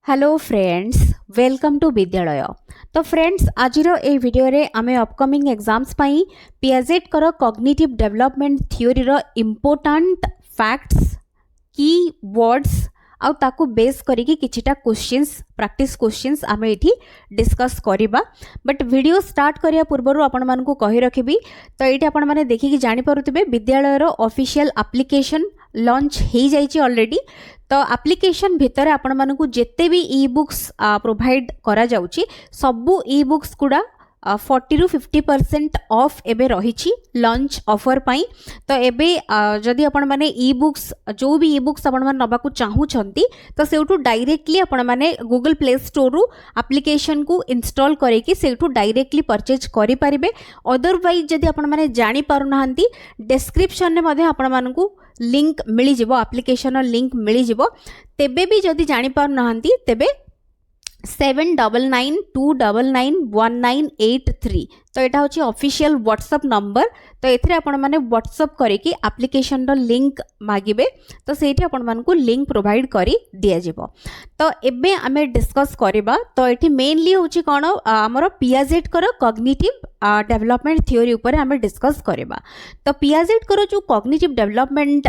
Hello friends, welcome to विद्यालय। तो friends, आज ए वीडियो रे आमे अपकमिंग एग्जाम्स पाई पियाजेट कर कॉग्निटिव डेवलपमेंट थ्योरी रो इम्पोर्टेंट फैक्ट्स की वर्ड्स आउ ताकू बेस करिकी किछिटा क्वेश्चंस प्रैक्टिस क्वेश्चंस आमे एठी डिस्कस करिबा। बट वीडियो स्टार्ट करिया पूर्वरु आपण मानकू कहि रखिबी, तो एठी आपण माने देखिकी जानि पारुथिबे विद्यालय रो ऑफिशियल एप्लीकेशन लॉन्च हो जाइए ऑलरेडी। तो एप्लीकेशन भितर आपण मानकू जेते भी ई बुक्स प्रोवाइड करा जाउची सबु ई बुक्स गुड़ा 40 ରୁ 50% ऑफ एबे रही लॉन्च ऑफर पाई। तो एबे जदि आपण माने ई बुक्स जो भी ई बुक्स आपण माने नबाकू चाहूछंती तो सेउटू डायरेक्टली आपण माने गूगल प्ले स्टोर रु एप्लीकेशन को इंस्टॉल करेकी सेउटू डायरेक्टली परचेज करि परिबे। अदरवाइज जदि आपण माने जानि पारु नाहंती डिस्क्रिप्शन ने मध्ये आपण मानकू लिंक मिली जिवो, एप्लीकेशन लिंक मिली जिवो। तेबे भी जदि जानि पारु नाहंती तेबे 7999291983 तो यहाँ हूँ ऑफिशियल व्हाट्सएप नंबर। तो ये आपण मैंने व्हाट्सएप करके एप्लीकेशन लिंक मागिबे, तो सेठी आपण मानकू लिंक प्रोवाइड करी दिया जिवो। तो एबे आमे डिस्कस करिबा। तो ये मेनली हूँ कौन आमर पियाजेट कर कॉग्निटिव डेवलपमेंट थ्योरी ऊपर आमे डिस्कस करिबा। तो पियाजेट कर जो कॉग्निटिव डेवलपमेंट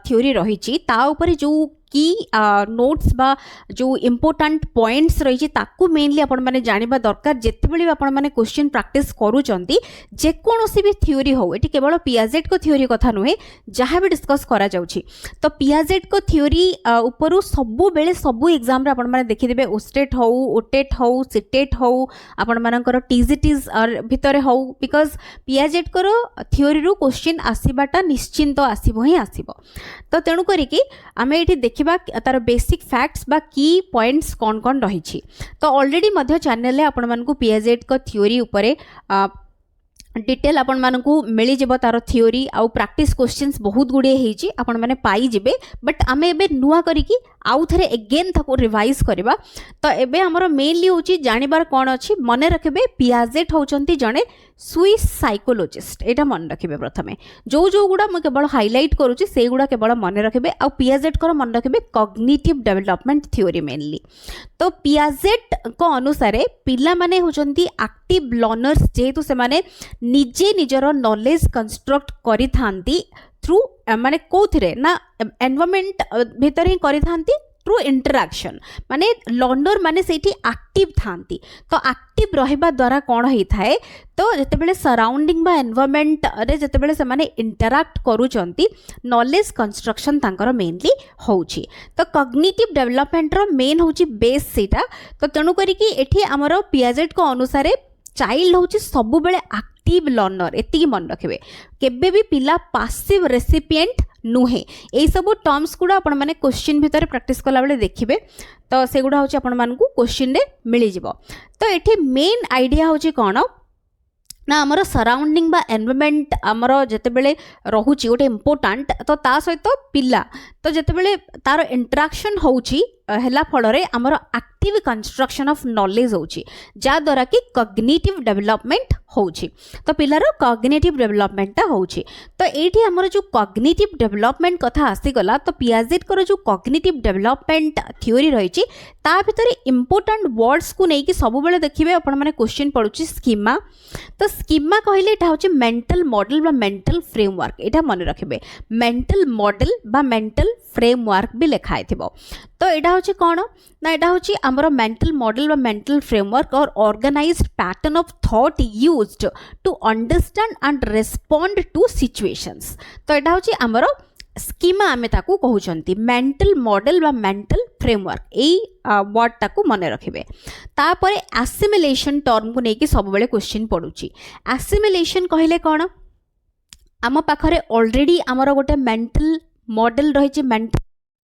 थ्योरी रही ता ऊपर जो की नोट्स बा जो इम्पोर्टेंट पॉइंट्स रही ताकू मेनली आपण माने जानिबा दरकार। जेते बेले आपण माने क्वेश्चन प्रैक्टिस करूचंती जे कोनोसी भी थ्योरी हो, एटी केवल पियाजेट को थ्योरी कथा नुहे जहाँ भी डिस्कस करा जाउची। तो पियाजेट को थ्योरी ऊपर सबु बेले सबु एग्जाम रे आपण माने देखि देबे ओस्टेट हो, ओटेट हो, सिटेट हो, आपण मानकर टीजीटीज भितरे हो, बिकॉज पियाजेट को थ्योरी रु क्वेश्चन आसीबाटा निश्चिंत आसीबो ही आसीबो। तो तेणु करिकी आमे एठी देखिबा तार बेसिक फैक्ट्स बा की पॉइंट्स कौन कौन रही। तो ऑलरेडी मध्य चैनल आपण मानकू पियाजेट को थ्योरी उपरे डिटेल आपण मानकू मिली जिवो, तार थ्योरी आउ प्रैक्टिस क्वेश्चंस बहुत गुड़े होईची आपण माने पाई जिबे। बट आमे एबे नुआ करिकी आउ थरे अगेन थाको रिवाइज करबा। तो एबे हमरो मेनली होची जानिबार कोन अछि, मने रखबे पियाजेट होचंती जणे स्विस साइकोलॉजिस्ट। एटा मन रखिबे प्रथमे जो जो गुड़ा मैं केवल हाईलाइट करूची से गुड़ा केवल मन रखिबे। आ पियाजेट कर मन रखिबे कॉग्निटिव डेवलपमेंट थ्योरी मेनली। तो पियाजेट को अनुसार पिला माने होचंती एक्टिव लर्नर्स, जेहेतु से माने निजे निजर नॉलेज कंस्ट्रक्ट करि थांती थ्रू माने कोथिरे ना एनवायरनमेंट भीतर ही करि थांती थ्रू इंटरैक्शन। माने लर्नर माने सेठी एक्टिव थांती। तो एक्टिव रहिबा द्वारा कौन होई थाए, तो जते बेले सराउंडिंग बा एनवायरनमेंट रे जते बेले से माने इंटरैक्ट करूचंती नॉलेज कंस्ट्रक्शन तांकर मेनली होउची। तो कॉग्निटिव डेवलपमेंट रो मेन होउची बेस सेटा। तो तेणु करी कि एठी हमरो पियाजेट को अनुसार चाइल्ड होउची सबु बेले एक्टिव लर्नर, एतिकी मन रखिबे। केबे भी पिला पासिव रेसिपिएंट नुहे। यही सब टर्म्स गुड़ा आपण माने क्वेश्चन भितर प्रैक्टिस कला बेले देखिबे, तो से गुड़ा होची आपण मानकू क्वेश्चन रे मिली जिवो। तो एठी मेन आइडिया होची कोन ना आमर सराउंडिंग बा एनवायरनमेंट आमर जते बेले रहुची गोटे इम्पोर्टेंट। तो ता सहित पिला तो जते बेले तार इंटरैक्शन होउची हेला फल रे आमर एक्टिव कंस्ट्रक्शन ऑफ नॉलेज होउची, जा द्वारा कि कॉग्निटिव डेवलपमेंट होउची। तो पिलार कॉग्निटिव डेवलपमेंट होउची। तो एठी आमर जो कॉग्निटिव डेवलपमेंट कथा आसी गला, तो पियाजेट कर जो कॉग्निटिव डेवलपमेंट थ्योरी रहिची ता भितर इम्पोर्टेंट वर्ड्स को नेकी सब बेले देखिबे आपण माने क्वेश्चन पडुची स्कीमा। तो स्कीमा कहले एटा होची मेंटल मॉडल बा मेंटल फ्रेमवर्क। एटा मन रखिबे मेंटल मॉडल बा मेंटल फ्रेमवर्क भी लिखाई थिबो। तो एटा होची कोन ना एटा होची हमरो मेंटल मॉडल बा mental framework or organised pattern of thought used to understand and respond to situations. तो एटा होची हमरो स्कीमा आमे ताकू कहउचंती मेंटल मॉडल बा मेंटल फ्रेमवर्क। एई वर्ड ताकू मने रखिबे। तापरे एसिमिलेशन टर्म को नेकी सब बेले क्वेश्चन पडुची। एसिमिलेशन कहले कोन आम पाखरे ऑलरेडी आमर गोटे मेंटल मॉडल रही, मेंटल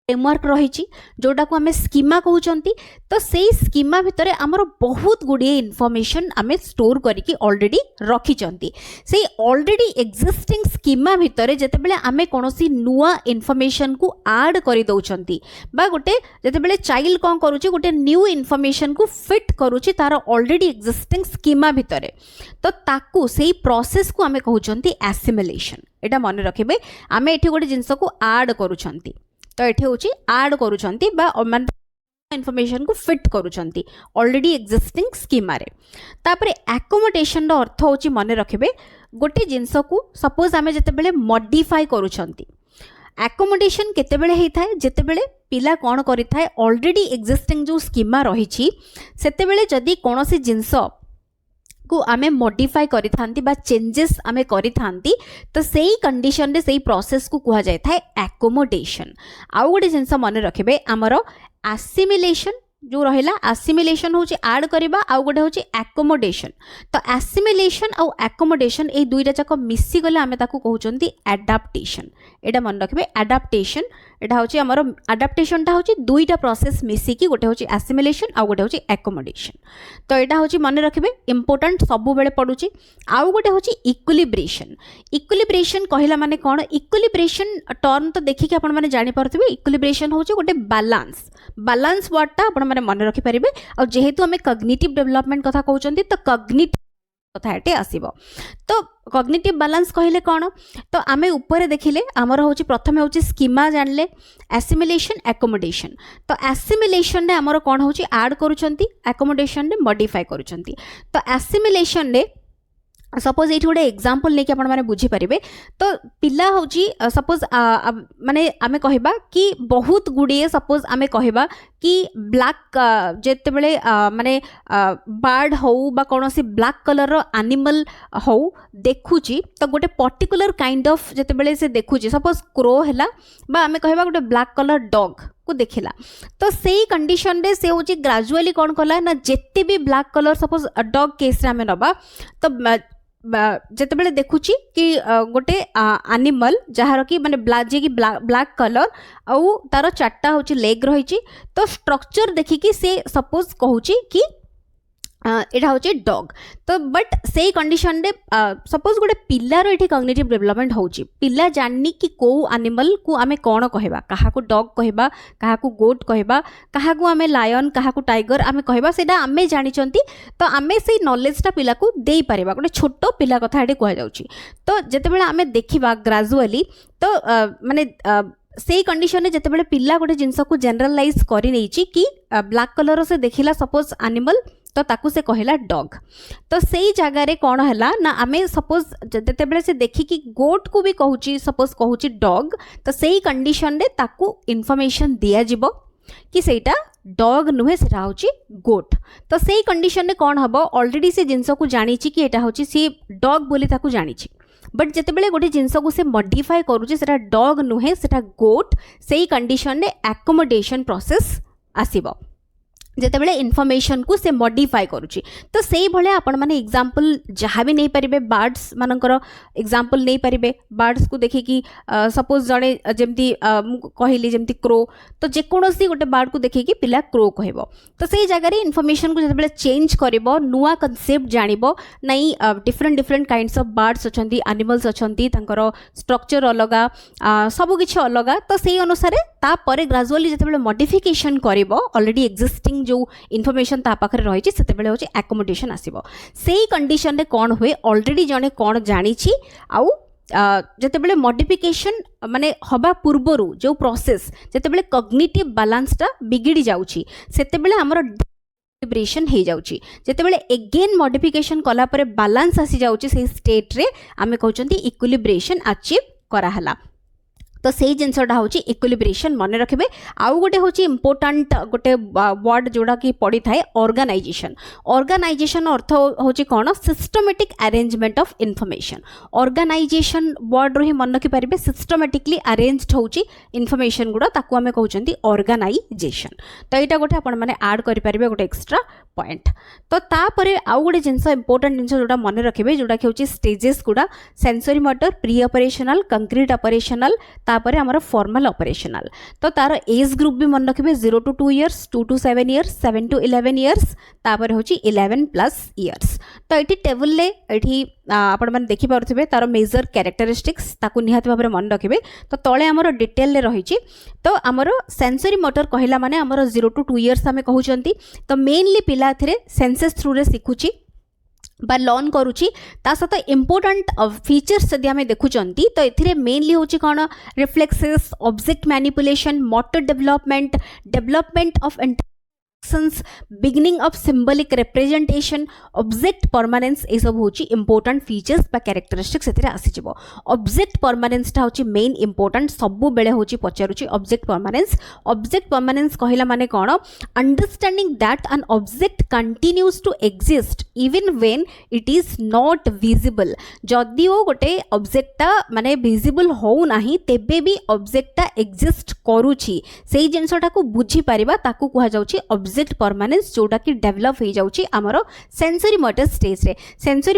फ्रेमवर्क रही, जोटा को आमे स्कीमा कहउचंती। तो सेई स्कीमा भितरे आमर बहुत गुड़िए इनफॉरमेशन आमे स्टोर करके ऑलरेडी रखिचंती। सेई ऑलरेडी एग्जिस्टिंग स्कीमा भितरे जते बेले आमे कोनोसी नुआ इनफॉरमेशन को ऐड करि दउचंती बा गोटे जते बेले चाइल्ड कोन करूची गोटे न्यू इनफॉरमेशन को फिट करूची तार ऑलरेडी एग्जिस्टिंग स्कीमा भितरे, तो ताकू सेई प्रोसेस को आमे कहउचंती एसिमिलेशन। एटा मन रखिबे आमे एठी गोटे जिंस को ऐड करूचंती। तो ये हूँ ऐड करूँ इनफॉरमेशन को फिट करूछंती ऑलरेडी एक्जिस्टिंग स्कीमा रे। तापर एकोमोडेशन रो अर्थ होची मने रखिबे गोटे जिंस को सपोज आमे जते बेले मॉडिफाई करूछंती। एकोमोडेशन केते बेले हेई थाए जेते बेले पिला कोन करि थाए ऑलरेडी एक्जिस्टिंग जो स्कीमा रहिछि सेते बेले जदी कोनोसी जिंस को आमे मॉडिफाई करि थांती बा चेंजेस आमे करि थांती तो सेही कंडीशन रे सेही प्रोसेस को कुहा जाय थाए एकोमोडेशन। आउ गोटे जिंस मने रखिबे हमरो एसिमिलेशन जो रहिला एसिमिलेशन होची ऐड करबा आउ गोटे होची एकोमोडेशन। तो एसिमिलेशन आउ एकोमोडेशन ए दुईटा जाक मिसी गले आमे ताकू कहउचंती एडाप्टेशन। एटा मन रखबे एडाप्टेशन एटा होची हमरो एडाप्टेशन ता होची दुईटा प्रोसेस मिसी की गोटे होची एसिमिलेशन आउ गोटे होची एकोमोडेशन। तो एटा होची मन रखबे इंपोर्टेंट सबु बेले पडुची। आउ गोटे होची इक्विलिब्रेशन। इक्विलिब्रेशन कहिला माने कोन इक्विलिब्रेशन टर्म तो देखि के आपण माने जानि परथिबे इक्विलिब्रेशन होची गोटे बैलेंस। बैलेंस वर्ड ता आपण माने मन रखि परिबे। आ जेहेतु हमें कॉग्निटिव डेवलपमेंट कथा कहउचंती तो कॉग्निटिव कथा एटे आसीबो। तो कॉग्निटिव बैलेंस कहिले कोन तो आमे ऊपर देखिले हमर होची प्रथमे होची स्कीमा जानले एसिमिलेशन एकोमोडेशन। तो एसिमिलेशन रे हमर कोन होची ऐड करूचंती एकोमोडेशन रे मॉडिफाई करूचंती। तो एसिमिलेशन रे सपोज ये गोटे एग्जांपल लेके आपण माने बुझी परिबे। तो पिला होची सपोज माने आमे कहबा कि बहुत गुडिए सपोज आमे कहबा कि ब्लैक जेते बेले माने बर्ड हो बा कोनोसी ब्लैक कलर रो एनिमल हो देखुची तो गोटे पर्टिकुलर काइंड ऑफ जेते बेले से देखुची सपोज क्रो हैला बा आमे कहबा गोटे ब्लैक कलर डॉग को देखिला तो सेही कंडीशन रे से होची ग्रेजुअली कोन कला ना जेते भी black colour suppose dog case रे आमे नबा तो जेते बेले देखुची कि गोटे एनिमल जहार कि माने ब्लैक कलर आउ तार चारटा होची लेग रहिची तो स्ट्रक्चर देखि कि से सपोज कहूची कि एटा होची डॉग। तो बट से कंडीशन रे सपोज गोटे पिल्लार एठी कॉग्निटिव डेवलपमेंट होची पिल्ला जाननी कि को एनिमल को आमे कोन कहबा काहा को डॉग कहबा काहा को गोट कहबा काहा को आमे लायन काहा को टाइगर आमे कहबा सेटा आमे जानिचंती। तो आमे से नॉलेज ता पिला को देई परिबा गोटे छोटो पिला कथा एठी कहै जाउची। तो जेते बेले आमे देखिबा ग्रेजुअली तो माने से कंडीशन रे जेते बेले पिला गोटे जिंस को जनरलाइज करि नैची कि ब्लैक कलर से देखिला सपोज एनिमल तो ताकू से कहला डॉग। तो सेही जगह रे कौन हैला ना आमे सपोज जेते बेले से देखि कि गोट को भी कहूची सपोज कहूची डॉग तो सेही कंडीशन रे ताकू इन्फॉर्मेशन दिया जिवो कि सेटा डॉग नुहे सेटा होची गोट। तो सेही कंडीशन रे कौन हबो ऑलरेडी से जिंस को जानिची कि एटा होची से डॉग बोली ताकू जानिची बट जेते बेले गोटे जिंस को से मॉडिफाई करूची सेटा डॉग नुहे सेटा गोट सेही कंडीशन रे एकोमोडेशन प्रोसेस आसीबो जेते बेले इन्फॉर्मेशन को से मॉडिफाई करूची। तो सेही भले आपण माने एग्जांपल जहाँ भी नहीं परिबे बर्ड्स मानकर एग्जांपल नहीं परिबे बर्ड्स को देखि कि सपोज जड़े जेमती कहली जेमती क्रो तो जेकोसी गोटे बर्ड को देखि कि पिला क्रो कहबो। तो सेही जगह रे इन्फॉर्मेशन को जेते बेले चेंज करबो नुआ कांसेप्ट जानिबो नहीं different different kinds of birds अछंती एनिमल्स अछंती तांकर स्ट्रक्चर अलगा सब किछि अलगा। तो सेही अनुसार ता परे ग्रेजुअली जेते बेले मॉडिफिकेशन करबो ऑलरेडी एक्जिस्टिंग जो इन्फॉर्मेशन ता पाखरे रहिछि सेते बेले होछि एकोमोडेशन आसीबो। सेही कंडीशन रे कोन होय ऑलरेडी जने कोन जानिछि आउ जेते बेले मॉडिफिकेशन माने हबा पूर्वरु जो प्रोसेस जेते बेले कॉग्निटिव बैलेंस ता बिगिड़ी जाउछि सेते बेले हमर इक्विलिब्रेशन हे जाउछि। जेते बेले अगेन मॉडिफिकेशन कला परे बैलेंस आसी जाउछि सेही स्टेट रे आमे कहउचंती इक्विलिब्रेशन अचीव करा हला। तो सेही जिनसटा होची इक्विलिब्रेशन मन रखिबे। आउ गोटे होची इंपोर्टेंट गोटे वर्ड जोड़ा कि पड़ी थाए ऑर्गेनाइजेशन। ऑर्गेनाइजेशन अर्थ होची कोन systematic arrangement of information. Organisation word रो ही मन रखि परिबे सिस्टमैटिकली अरेंज्ड होची इन्फॉर्मेशन गुडा ताकू हमें कहउचंती ऑर्गेनाइजेशन। तो एटा गोटे आपण माने ऐड करि परिबे गोटे एक्स्ट्रा पॉइंट। तो ता परे आउ गोटे जिनस इंपोर्टेंट जिनस जोड़ा मन रखिबे जोड़ा कि होची स्टेजेस गुडा sensory motor pre operational concrete operational तापरे हमारा फॉर्मल ऑपरेशनल। तो तार एज ग्रुप भी मन रखिबे 0 to 2 years 2 to 7 years 7 to 11 years तापरे होची 11+ years। तो एठी टेबल ले एठी आपण माने देखि पारथिबे तार मेजर कैरेक्टरिस्टिक्स ताकू निहात भाबरे मन रखिबे। तो तळे हमरो डिटेल ले रहिची। तो हमरो सेंसरी मोटर कहिला माने हमरो 0 to 2 years हमें कहउचंती। तो मेनली पिला एथिरे सेंसेस थ्रू रे सिखुची बा लर्न करूची ता सत इंपोर्टेंट फीचर्स यदि आम देखुचंती तो एथिरे मेनली होची कोन reflexes object manipulation motor development development of beginning of symbolic representation object permanence ए सब होची इंपोर्टेंट फीचर्स बा कैरेक्टरिस्टिक्स एथिरे आसी जिवो ऑब्जेक्ट परमानेंस टा होची मेन इंपोर्टेंट सबु बेले होची पचारुची ऑब्जेक्ट परमानेंस कहिला माने कोन understanding that an object continues to exist even when it is not visible जदि ओ गोटे ऑब्जेक्ट टा माने विजिबल हो नाही तेबे भी ऑब्जेक्ट टा एग्जिस्ट करूची सेही जिंसटा को बुझी परिबा ताकू कुहा जाउची ऑब्जेक्ट परमानेंस जोटा कि डेवलप हो जाउची हमरो सेंसरी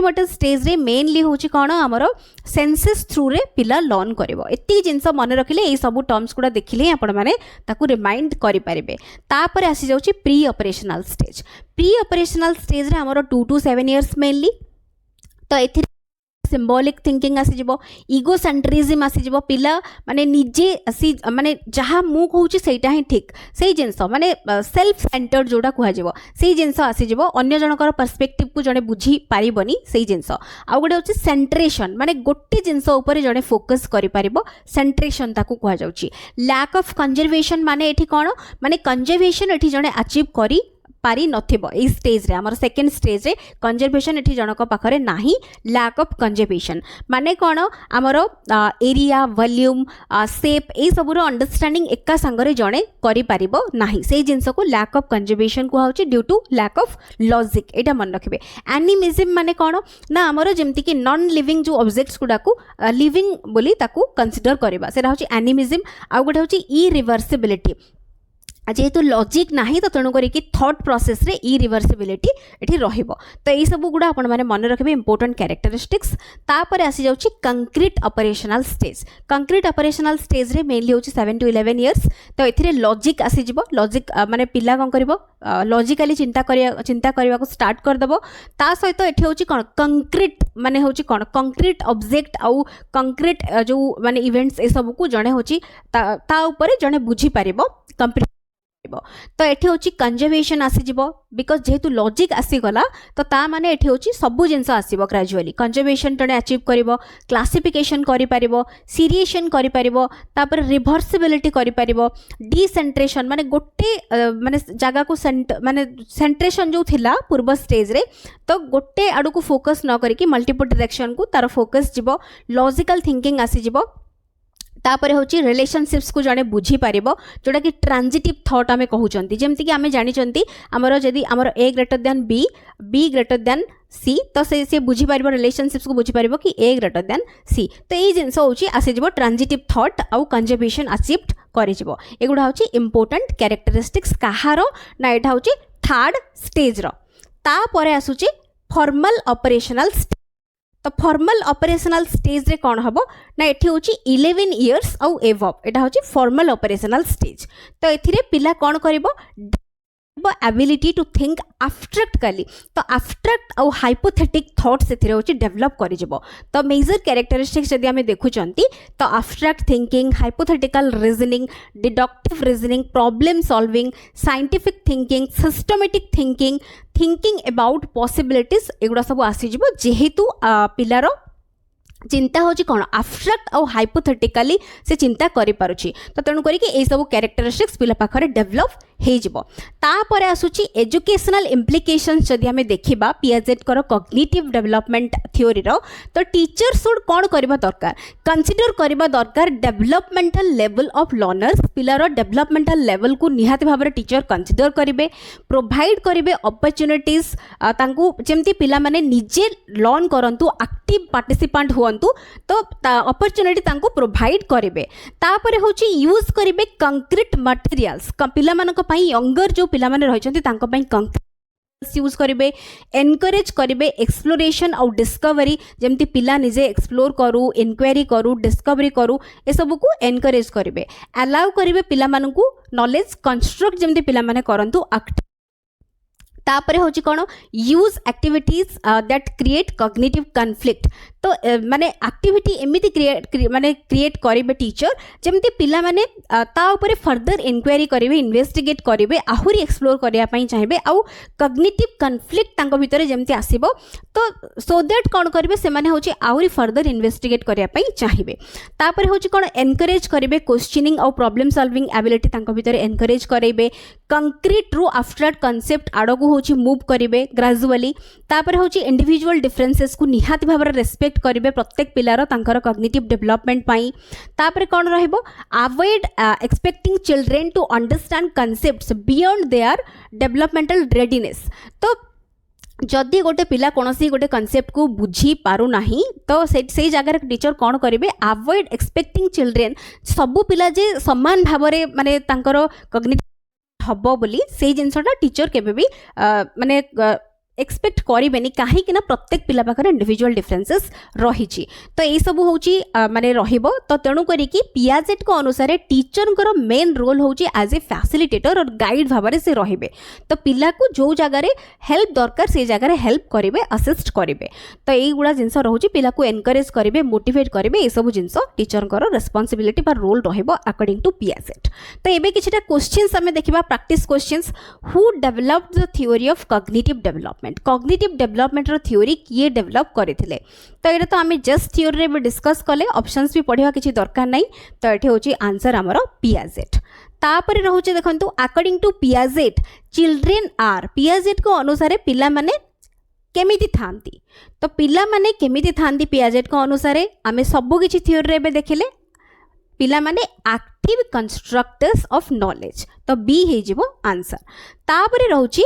मोटर स्टेज रे मेनली होची कोन हमरो सेंसेस थ्रू रे पिला लर्न करबो एति जिंस मन रखिले ए सब टर्म्स गुडा देखिले आपण माने ताकू रिमाइंड करि परिबे तापर आसी जाउची प्री ऑपरेशनल स्टेज रे हमरो 2 to 7 इयर्स मेनली तो एथि सिंबॉलिक थिंकिंग आसी जिवो इगोसेंट्रिज्म आसी जिवो पिला माने निजे आसी माने जहा मु कहूची सेटा ही ठीक सेही जिंस माने सेल्फ सेंटर्ड जोडा कुहा जिवो सेही जिंस आसी जिवो अन्य जनकर पर्सपेक्टिव को जने बुझी पारिबनी सेही जिंस आ गोटे होची सेंट्रेशन माने गोटे जिंस ऊपर जने फोकस करि पारिबो सेंट्रेशन ताकू कुहा जाउची लैक ऑफ कंजर्वेशन माने एठी कोन माने कंजर्वेशन एठी जने अचीव करी पारी नथिबो ए स्टेज रे हमर सेकंड स्टेज रे कंजर्वेशन एठी जनक पाखरे नाही लैक ऑफ कंजर्वेशन माने कोन हमर एरिया वॉल्यूम शेप ए सब रो अंडरस्टैंडिंग एका संगरे जणे करि पारिबो नाही से जिंस को लैक ऑफ कंजर्वेशन को होची due to lack of logic एटा मन रखिबे एनिमिज्म माने कोन ना हमर जेमति कि नॉन लिविंग जो ऑब्जेक्ट्स गुडा को लिविंग बोली ताकू कंसीडर करबा सेरा होची एनिमिज्म आ गोटे होची इरिवर्सिबिलिटी जेहेतु लॉजिक नाही तो तेणु करी थॉट प्रोसेस रे इरिवर्सिबिलिटी एठी रहिबो तो एई सब गुडा आपण माने मन रखबे इंपोर्टेंट कैरेक्टरिस्टिक्स तापर आसी जाउची कंक्रीट ऑपरेशनल स्टेज रे मेनली होची 7 to 11 इयर्स तो एथिरे लॉजिक आसी जिवो लॉजिक माने पिला कोन करबो लॉजिकली चिंता करबा को स्टार्ट कर दबो ता सहित एठी होची कोन कंक्रीट माने होची कोन कंक्रीट ऑब्जेक्ट आउ कंक्रीट जो माने इवेंट्स ए सब को जणे होची ता ऊपर जणे बुझी पारिबो तो एठी होची कंजर्वेशन आसी जिवो बिकॉज जेहेतु लॉजिक आसी गला तो ता माने एठी होची सबु जिंस आसीबो ग्रेजुअली कंजर्वेशन तणे अचीव करिवो क्लासिफिकेशन करि पारिबो सीरिएशन करि पारिबो तापर रिवर्सिबिलिटी करि पारिबो डिसेंट्रेशन माने गोटे माने जागा को माने सेंट्रेशन जो थिला पूर्व स्टेज रे तो गोटे आडू को फोकस न करिकि मल्टीपल डायरेक्शन को तार फोकस जिवो लॉजिकल थिंकिंग आसी जिवो तापर होची रिलेशनशिप्स को जने बुझी पारिबो जोटा कि ट्रांजिटिव थॉट आमे कहउचंती जेमति कि आमे जानि चंती हमरो जदी हमरो a greater than b greater than c तो से बुझी पारिबो रिलेशनशिप्स को बुझी पारिबो कि a ग्रेटर देन c तो एई जिंस होची आसी जिवो ट्रांजिटिव थॉट आउ कंजर्वेशन अचीव्ड करि जिवो एगुडा होची इंपोर्टेंट कैरेक्टरिस्टिक्स काहारो ना एटा होची थर्ड स्टेज रो तापरे आसुची फॉर्मल ऑपरेशनल तो फॉर्मल ऑपरेशनल स्टेज रे कौन हम ना एठी होची 11 इयर्स आउ एवब एटा होची फॉर्मल ऑपरेशनल स्टेज तो एथिरे पिला कौन करिवो एबिलिटी टू थिंक एब्स्ट्रैक्टली तो एब्स्ट्रैक्ट आउ हाइपोथेटिक थॉट्स एथिरे होची डेवलप करि जिवो तो मेजर कैरेक्टरिस्टिक्स जदि हमें देखुचंती तो abstract thinking hypothetical reasoning deductive reasoning problem solving scientific thinking systematic thinking about possibilities एगुडा सब आसी जिवो जेहेतु पिलारो चिंता होची कोन एब्स्ट्रैक्ट आउ हाइपोथेटिकली से चिंता करि पारुची तो तेणु करी ए सब कैरेक्टरिस्टिक्स पिला पाखरे डेवलप हे जिवो तापर आसुची एजुकेशनल इम्प्लिकेशंस जदि हमें देखिबा पियाजेट कर कॉग्निटिव डेवलपमेंट थ्योरी रो तो टीचर शुड कोन करबा दरकार कंसीडर करबा दरकार डेवलपमेंटल लेवल ऑफ लर्नर्स पिलारो डेवलपमेंटल लेवल को निहाती भाबरे टीचर कंसीडर करिवे प्रोवाइड करिवे अपॉर्चुनिटीज तांकू जेमती पिला माने निजे लर्न करंतु एक्टिव पार्टिसिपेंट हुअंतु तो अपॉर्चुनिटी तांकू प्रोवाइड करिवे तापरे होची यूज करिवे कंक्रीट मटेरियल्स पिला मानक पई यंगर जो पिला माने रहिचंती तांको पई कंक्रीट यूज करिवे एनकरेज करिवे एक्सप्लोरेशन और डिस्कवरी जेमती पिला निजे एक्सप्लोर करू इंक्वायरी करू डिस्कवरी करू ए सब को एनकरेज करिवे अलाउ करिवे पिला मानकू नॉलेज कंस्ट्रक्ट जेमती पिला माने करंतु तापरे होची कोन use activities that create cognitive conflict तो माने एक्टिविटी एमिति क्रिएट करेंगे टीचर जमती पिला माने ता ऊपर फर्दर इंक्वायरी करेंगे इन्वेस्टिगेट करेंगे आहुरी एक्सप्लोर करने चाहिए आउ कॉग्निटिव कॉन्फ्लिक्ट तांको भितर जमती आसीबो तो सो दैट कौन करेंगे से माने होची आहुरी फर्दर इन्वेस्टिगेट करने चाहिए तापर होची कौन एनकरेज करेंगे क्वेश्चनिंग और प्रॉब्लम सॉल्विंग एबिलिटी तांको भितर एनकरेज करेंगे कंक्रीट रू एब्स्ट्रैक्ट कांसेप्ट आड़कू होची मूव करेंगे ग्रेजुअली तापर होची इंडिविजुअल डिफरेंसेस को निहाती भाव रेस्पेक्ट करेंगे प्रत्येक पिलार तांकर कॉग्निटिव डेवलपमेंट पाई तापर कौन रहइबो avoid expecting children to understand concepts beyond their developmental readiness तो जदि गोटे पिला कौन गोटे कनसेप्ट को बुझी पारू नहीं तो से जगह टीचर कौन करेंगे अवॉइड एक्सपेक्टिंग चिल्ड्रेन सबू पिला जे समान भाव में माने तांकर कॉग्निटिव हबो बोली से जिनसटा टीचर केबे भी माने एक्सपेक्ट करें कहीं प्रत्येक पिला पाखरे इंडिविजुअल डिफरेंसेस रही तो यही सब हूँ माने रहिबो तो तेणु करी पियाजेट को अनुसार टीचर को मेन रोल हूँ एज ए फैसिलिटेटर और गाइड भाव से रहिबे तो पिला को जो जगार हेल्प दरकार से जगार हेल्प करेंगे असिस्ट करेंगे तो यही गुड़ा जिनस रोचे पिला को एनकरेज करेंगे मोटिवेट करेंगे ये सब जिनस टीचर रेस्पॉन्सिबिलिटी बा रोल रहिबो अकॉर्डिंग टू पियाजेट तो ये किछिटा क्वेश्चंस आमे देखिबा practice questions who developed the theory of cognitive development cognitive development रो थ्योरी किए डेवलप करथिले तो एटा तो आमे जस्ट थ्योरी रे भी डिस्कस कले ऑप्शंस भी पढ़िबा किछि दरकार नै तो एठी होची आंसर हमरो पियाजेट तापर रहउचे देखंतु according to Piaget children are Piaget को अनुसार पिला माने केमिति थांती तो पिला माने केमिति थांती पियाजेट को अनुसार आमे सबु किछि थ्योरी रे बे देखिले पिला माने एक्टिव कंस्ट्रक्टर्स ऑफ नॉलेज तो बी हे जिवो आंसर तापर रहउची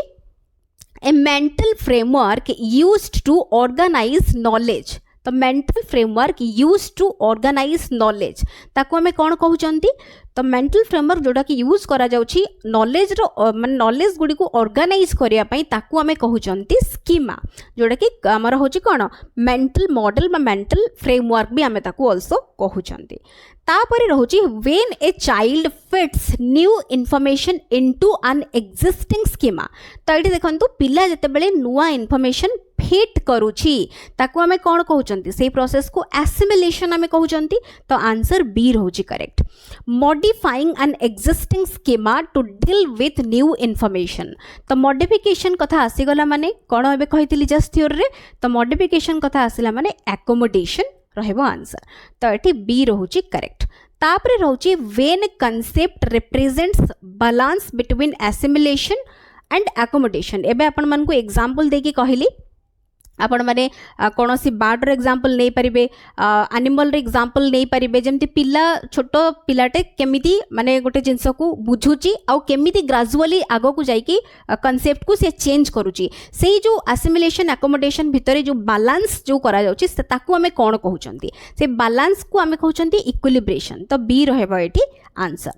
a mental framework used to organize knowledge तो mental framework used to organise knowledge ताको हमें कौन कहउचंती तो मेंटल फ्रेमवर्क जोड़ा कि यूज करा जाउची नॉलेज रो माने नॉलेज गुडी को ऑर्गेनाइज करिया पई ताको हमें कहउचंती स्कीमा जोड़ा कि हमर होची कोन मेंटल मॉडल बा मेंटल फ्रेमवर्क भी हमें ताको आल्सो कहउचंती तापरे रहउची when a child fits new information into an existing schema तो एठी देखंतु पिला जते बेले नुवा इन्फॉर्मेशन फिट करूची ताको हमें कौन कहउचंती से प्रोसेस को एसिमिलेशन हमें कहउचंती तो आंसर बी रहउची correct modifying an existing schema to deal with new information तो मॉडिफिकेशन कथा आसीगला माने कौन एबे कहितली जस्ट थ्योरी रे तो मॉडिफिकेशन कथा आसिला माने एकोमोडेशन रहबो आंसर तो एठी बी रहउची करेक्ट तापरे रहउची when concept represents balance between assimilation and accommodation एबे आपण मन को एग्जांपल देकी कहली आपण माने कौन सी बार्ड रो एग्जांपल नहीं पारिबे एनिमल रो एग्जांपल नहीं पारिबे जेमती पिला छोटो पिलाटे केमिति माने गोटे जिंस को बुझुची आ केमिति ग्रेजुअली आगो को जाईकी कांसेप्ट को से चेंज करूची सेही जो एसिमिलेशन एकोमोडेशन भितरे जो बैलेंस जो करा जाउची ताकू हमें कौन कहउचंती से बैलेंस को हमें कहउचंती इक्विलिब्रेशन तो बी रहबो एठी आंसर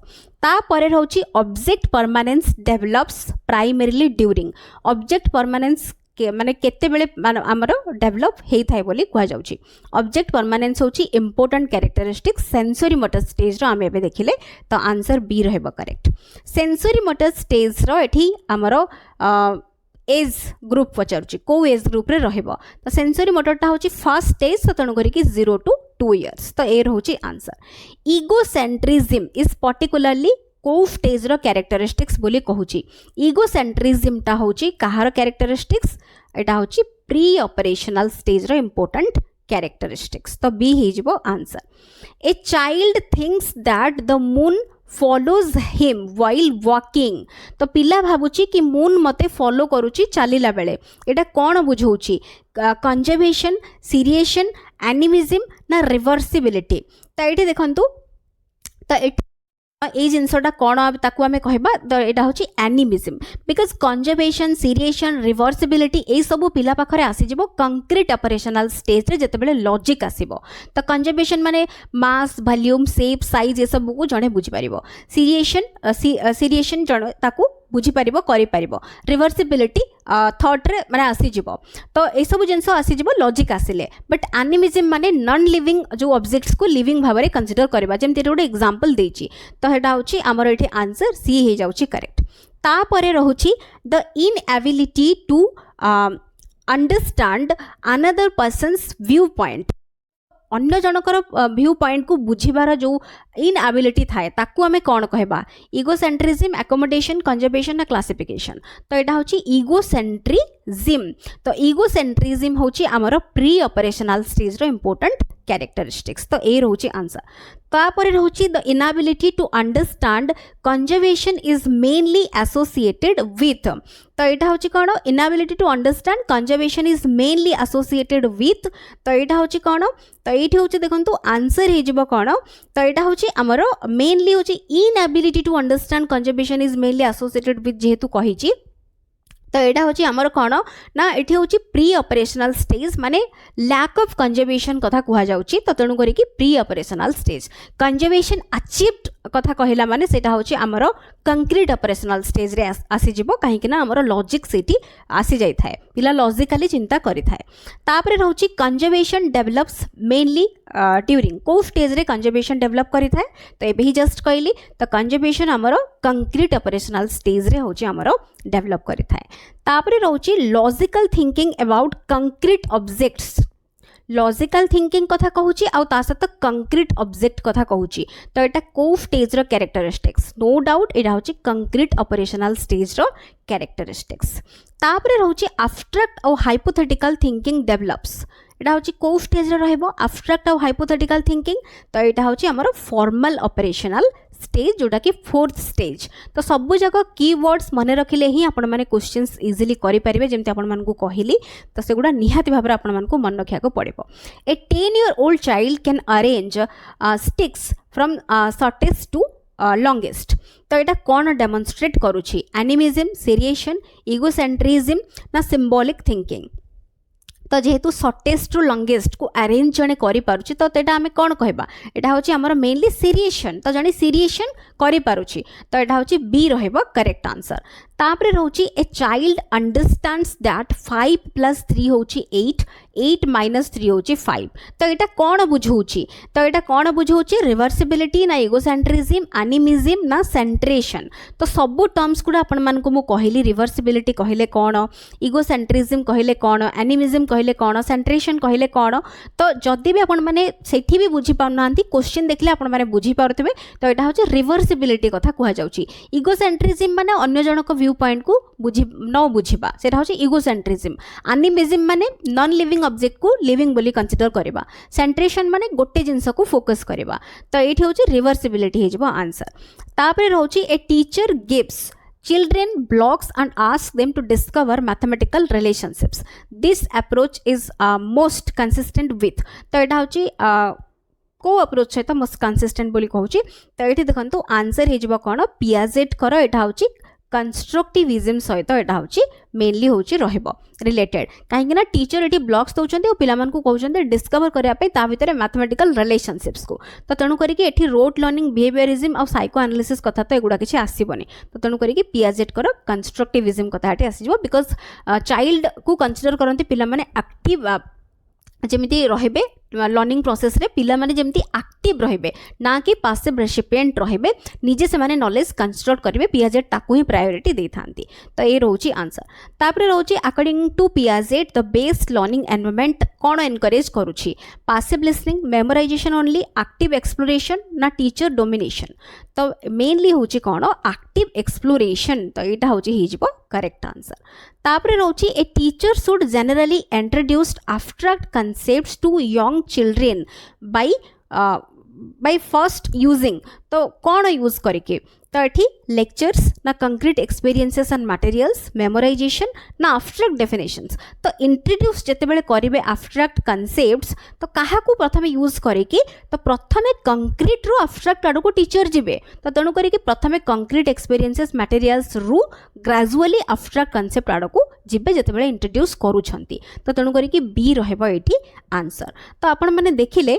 तापरे रहउची object permanence develops primarily during object permanence के माने केते बेले हमर डेवलप हेई थाय बोली कहा जाउची ऑब्जेक्ट परमानेंस होची important characteristic sensory motor stage रो आमे देखिले तो आंसर बी रहबो करेक्ट सेंसरी मोटर स्टेज रो एठी हमर एज ग्रुप पचारुची को एज ग्रुप रे रहबो तो सेंसरी मोटरटा होची फर्स्ट स्टेज तो तणु करी कि 0 to 2 इयर्स तो ए रहउची आंसर ईगोसेंट्रिज्म इज पर्टिकुलरली को स्टेज रो कैरेक्टरिस्टिक्स बोली कहूची ईगोसेंट्रिज्म टा होची कहार कैरेक्टरिस्टिक्स एटा होची प्री ऑपरेशनल स्टेज रो इंपोर्टेंट कैरेक्टरिस्टिक्स तो बी हे जिवो answer a child thinks that the moon follows him while walking तो पिला भाबुची कि मून मते फॉलो करूची चलिला बेले एटा कोन बुझौची कंजर्वेशन सीरिएशन एनिमिज्म ना रिवर्सिबिलिटी तो एठी देखंतु तो ए जिनसटा कौन ताकू आमे कहबा तो एटा होची animism because conservation seriation reversibility ए सब पिला पाखरे आसी जिवो कंक्रीट ऑपरेशनल स्टेज रे जते बेले लॉजिक आसीबो तो कंजर्वेशन माने मास वॉल्यूम शेप साइज ए सब को जणे बुझी परिबो सीरिएशन जणे ताकू बुझी परिबो करि परिबो रिवर्सिबिलिटी थॉट रे माने आसी जिवो तो ए सब जिंस आसी जिवो लॉजिक आसिले बट एनिमिज्म माने नॉन लिविंग जो ऑब्जेक्ट्स को लिविंग भाबरे कंसीडर करबा जेमति रोड एग्जांपल देची तो हेटा होची हमर एठी आंसर सी हे जाउची करेक्ट ता परे रहउची the inability to understand another person's viewpoint अन्य जनकर व्यू पॉइंट को बुझिबार जो इनएबिलिटी थाए ताकू आमे कौन कहबा इगोसेंट्रिज्म एकोमोडेशन कंजर्वेशन ना क्लासिफिकेशन तो यहाँ हूँ इगोसेंट्रिज्म तो इगोसेंट्रिज्म हूँ आमर प्री ऑपरेशनल स्टेज रो इंपोर्टेंट कैरेक्टरिस्टिक्स तो ये रोचे आंसर तापर रोचे the inability to understand conservation is mainly associated with तो यहाँ हूँ कौन inability to understand conservation is mainly associated with तो यहाँ हूँ कौन तो ये हूँ देखो आंसर हो कौन तो यहाँ हूँ आमर मेनली हूँ inability to understand conservation is mainly associated with जेहेतु कही तो यहाँ हूँ आमर कौन ना ये हूँ प्री ऑपरेशनल स्टेज माने लैक ऑफ कंजर्वेशन कथा कह जाउची तो तेणु करी pre operational stage conservation achieved कथा कहला माने सेटा हूँ आमर कंक्रीट ऑपरेशनल स्टेज रे आसी जिवो काहेकि ना आमर लॉजिक सेठी आसी जाई थाए पिला लॉजिकली चिंता करि थाए तापरे रहउची कंजर्वेशन डेवलप्स मेनली ड्यूरिंग को स्टेज रे कंजर्वेशन डेवलप करि थाए तो एबे ही जस्ट कहली तो कंजर्वेशन आमर कंक्रीट ऑपरेशनल स्टेज रे हूँ आमर डेवलप करि थाए तापरे रहउची logical thinking about concrete objects logical thinking कथा कहूची आउ ता सहित कंक्रीट ऑब्जेक्ट कथा कहूची तो यहाँ को स्टेज रो कैरेक्टरिस्टिक्स नो डाउट यहाँ हूँ कंक्रीट ऑपरेशनल स्टेज रो कैरेक्टरिस्टिक्स तापरे रहउची एब्स्ट्रैक्ट और हाइपोथेटिकल थिंकिंग डेवलप्स यहाँ हूँ को स्टेज रे रहइबो एब्स्ट्रैक्ट और हाइपोथेटिकल थिंकिंग तो यहाँ हूँ आमर फॉर्मल ऑपरेशनल स्टेज जोटा कि फोर्थ स्टेज तो सबू जाक कीवर्ड्स मन रखिले ही आपण माने क्वेश्चंस इजीली करि परिबे जेमति आपण मानकु कहिली तो सेगुडा निहाती भाबरे आपण मानकु मन रखिया को पड़िबो ए 10-year-old child can arrange sticks from shortest to longest तो यहाँ कौन डेमोन्स्ट्रेट करुछि एनिमिज्म सेरिएशन इगोसेंट्रिज्म ना सिंबॉलिक थिंकिंग तो जेहेतु शॉर्टेस्ट रु लंगेस्ट को अरेंज जने करि पारुछि तो तेटा हमें कौन कहबा एटा होछि हमर मेनली सीरिएशन तो जने सीरिएशन करि पारुछि तो एटा होछि बी रहइबो करेक्ट आंसर तापरे रहउछि ए चाइल्ड अंडरस्टैंड्स दैट 5 + 3 होछि 8 8 - 3 होछि 5 तो एटा कौन बुझौछि तो एटा कौन बुझौछि रिवर्सिबिलिटी ना इगोसेंट्रिज्म एनिमिज्म ना सेंट्रेशन तो सबु टर्म्स गुडा आपण मानकु मु कहिली रिवर्सिबिलिटी कहिले कौन इगोसेंट्रिज्म कहिले कौन एनिमिज्म कहले कौन सेंट्रेशन कहले कौन तो जदि भी आपण माने सेठी भी बुझी पाउनांती क्वेश्चन देखले आपण माने बुझी पारुतबे तो एटा होछि रिवर्सिबिलिटी कथा कुहा जाउछि इगोसेंट्रिज्म माने अन्य जनक व्यू पॉइंट को बुझी न बुझिबा सेटा होछि इगोसेंट्रिज्म एनिमिज्म माने नॉन लिविंग ऑब्जेक्ट को लिविंग बोली कंसीडर करबा सेंट्रेशन माने गोटे जिंस को फोकस करबा तो एठी होछि रिवर्सिबिलिटी हे जबो आंसर तापरे रहउछि a teacher gives children blocks and ask them to discover mathematical relationships. This approach is most consistent with तो यहाँ हूँ को अप्रोच सहित मोस्ट कंसिस्टेंट बोली कहूँ तो ये देखो आंसर हो कौन पियाजेट कर यहाँ हूँ कंस्ट्रक्टिविज्म सहित यहाँ हूँ मेनली हूँ रिलेटेड कहीं टीचर ये ब्लॉक्स दौरान और पिला कहते डिस्कवर करने भितर मैथमेटिकल रिलेशनशिप्स को तो तेणु करके रोट लर्निंग बिहेवियरिज्म और साइको एनालिसिस कथा तो एगुड़ा किसी आसबनी तो तेणु करके पियाजेट कर कंस्ट्रक्टिविज्म कथा ये आसो बिकज चाइल्ड को कंसीडर करते पिला माने एक्टिव जमिति रहिबे लर्निंग प्रोसेस रे पिला माने जमिति एक्टिव रहिबे ना कि पासिव रेसिपिएंट रहिबे निजे से माने नॉलेज कंस्ट्रक्ट करिवे पियाजेट ताकू ही प्रायोरिटी दे थांती तो ये रहउची आंसर तापरे रहउची according to Piaget the best learning environment कोन एनकरेज करूची passive listening memorisation only active exploration ना टीचर डोमिनेशन तो मेनली होची कोन एक्टिव एक्सप्लोरेशन तो एटा होची हिजबो करेक्ट आंसर तापरे रहउची a teacher should generally introduce abstract concepts to young children by first using तो कौन यूज करके तो ये लेक्चर्स ना concrete experiences and materials memorisation ना एब्स्ट्रैक्ट डेफिनेशंस तो इंट्रोड्यूस जिते बड़े करेंगे एब्स्ट्रैक्ट कॉन्सेप्ट्स तो क्या प्रथम यूज करके तो प्रथम कंक्रीट रु एब्स्ट्रैक्ट आड़ को टीचर जीवे तो तेणु करके प्रथम कंक्रीट एक्सपीरियंसेस मटेरियल्स रु ग्रेजुअली एब्स्ट्रैक्ट कॉन्सेप्ट आड़ को जीवे जिते बड़े इंट्रोड्यूस करूछंती तो तेणु करके बी रहबो एठी आंसर तो आपण माने देखिले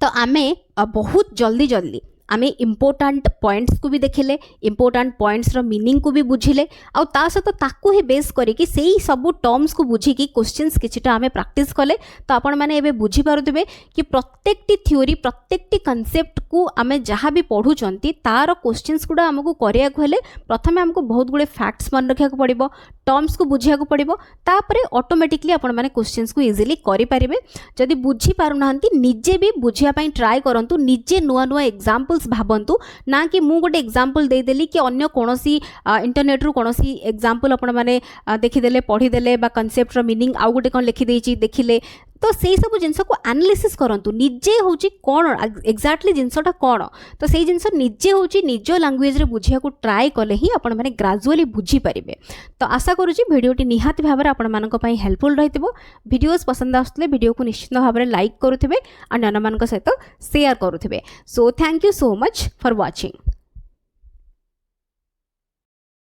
तो आमे बहुत जल्दी जल्दी आमे इम्पोर्टाट पॉइंट्स को भी देखिले इम्पोर्टाट पॉइंट्स रो मीनिंग को भी बुझिले आ ता सहित ताकू ही बेस करिकि सेही सब टर्म्स को बुझिकी क्वेश्चंस किछिटा आमे प्रैक्टिस कले तो आपण माने एबे बुझी पारुथिबे कि प्रत्येकटी थ्योरी प्रत्येकटी कांसेप्ट को आमे जहाँ भी पढ़ुचंती तार क्वेश्चंस गुड़ा आमको करिया को हेले प्रथमे हमको बहुत गुड़े फैक्ट्स मन रखा पड़ो टर्म्स को बुझिया पड़ो तापर ऑटोमेटिकली आपण माने क्वेश्चंस को इजीली करि पारिबे जदि बुझी पारुनांती निजे भी बुझिया पई ट्राई करंतु निजे नुआ नुआ एग्जांपल्स भाबंतु ना कि मु गोटे एग्जांपल दे देली कि अन्य कोनोसी इंटरनेट रु कोनोसी एग्जांपल आपण माने देखिदेले पढ़ीदेले बा कांसेप्ट रो मीनिंग आउ गोटे कोन लिखि देछि देखिले तो से सब जिनस को एनालिसिस करंतु निजे होची कोन एक्जाक्टली जिनसटा कोन तो से जिनस निजे होची निज लैंग्वेज रे बुझिया को ट्राई कले ही आपण माने ग्रेजुअली बुझी परिबे तो आशा करूची वीडियोटी निहाती भाबरे आपण मानक पई हेल्पफुल रहितबो वीडियोस पसंद आस्तले वीडियो को निश्चित भाबरे लाइक करूथिबे आ अन्य मानक सहित शेयर करूथिबे so thank you so much for watching.